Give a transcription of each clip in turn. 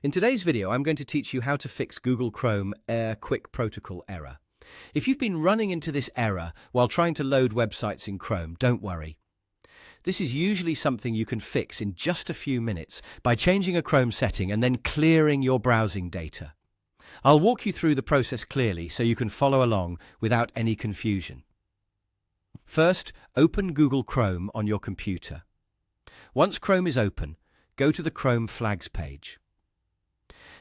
In today's video, I'm going to teach you how to fix Google Chrome Air Quick Protocol error. If you've been running into this error while trying to load websites in Chrome, don't worry. This is usually something you can fix in just a few minutes by changing a Chrome setting and then clearing your browsing data. I'll walk you through the process clearly so you can follow along without any confusion. First, open Google Chrome on your computer. Once Chrome is open, go to the Chrome Flags page.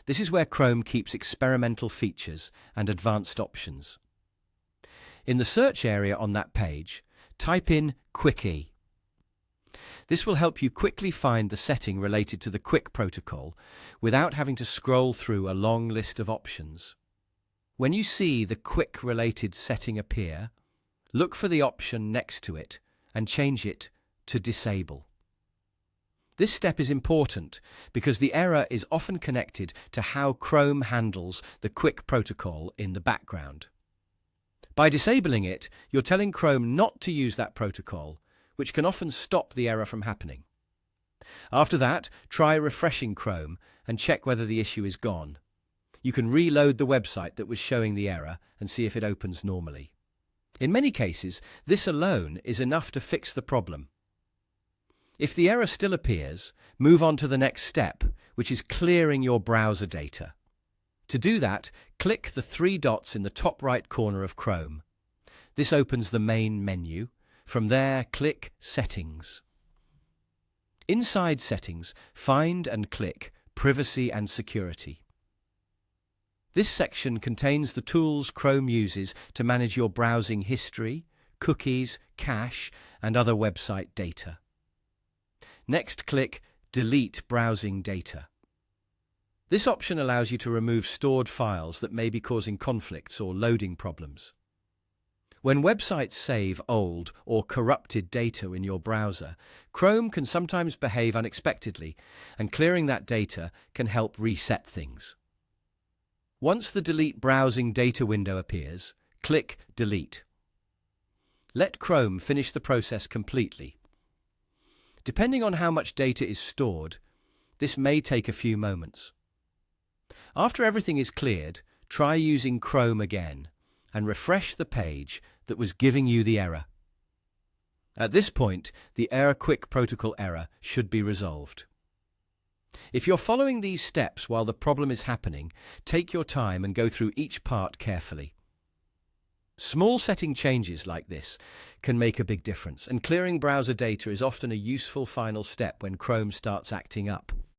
This is where Chrome keeps experimental features and advanced options. In the search area on that page, type in Quickie. This will help you quickly find the setting related to the Quick protocol without having to scroll through a long list of options. When you see the Quick-related setting appear, look for the option next to it and change it to Disable. This step is important because the error is often connected to how Chrome handles the Quick protocol in the background. By disabling it, you're telling Chrome not to use that protocol, which can often stop the error from happening. After that, try refreshing Chrome and check whether the issue is gone. You can reload the website that was showing the error and see if it opens normally. In many cases, this alone is enough to fix the problem. If the error still appears, move on to the next step, which is clearing your browser data. To do that, click the three dots in the top right corner of Chrome. This opens the main menu. From there, click Settings. Inside Settings, find and click Privacy and Security. This section contains the tools Chrome uses to manage your browsing history, cookies, cache, and other website data. Next, click Delete Browsing Data. This option allows you to remove stored files that may be causing conflicts or loading problems. When websites save old or corrupted data in your browser, Chrome can sometimes behave unexpectedly, and clearing that data can help reset things. Once the Delete Browsing Data window appears, click Delete. Let Chrome finish the process completely. Depending on how much data is stored, this may take a few moments. After everything is cleared, try using Chrome again and refresh the page that was giving you the error. At this point, the Air Quick protocol error should be resolved. If you're following these steps while the problem is happening, take your time and go through each part carefully. Small setting changes like this can make a big difference, and clearing browser data is often a useful final step when Chrome starts acting up.